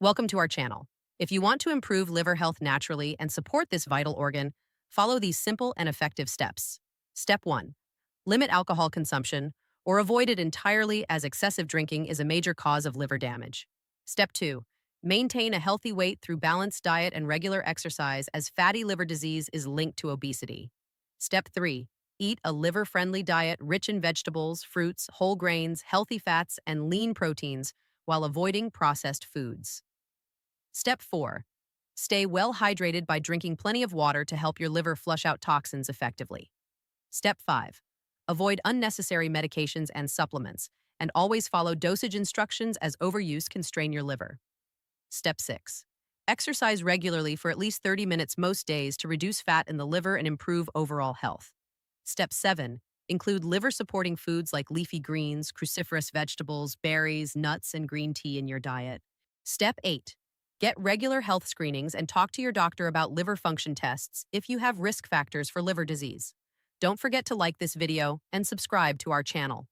Welcome to our channel. If you want to improve liver health naturally and support this vital organ, follow these simple and effective steps. Step 1. Limit alcohol consumption or avoid it entirely as excessive drinking is a major cause of liver damage. Step 2. Maintain a healthy weight through balanced diet and regular exercise as fatty liver disease is linked to obesity. Step 3. Eat a liver-friendly diet rich in vegetables, fruits, whole grains, healthy fats, and lean proteins while avoiding processed foods. Step 4. Stay well hydrated by drinking plenty of water to help your liver flush out toxins effectively. Step 5. Avoid unnecessary medications and supplements, and always follow dosage instructions as overuse can strain your liver. Step 6. Exercise regularly for at least 30 minutes most days to reduce fat in the liver and improve overall health. Step 7. Include liver-supporting foods like leafy greens, cruciferous vegetables, berries, nuts, and green tea in your diet. Step 8. Get regular health screenings and talk to your doctor about liver function tests if you have risk factors for liver disease. Don't forget to like this video and subscribe to our channel.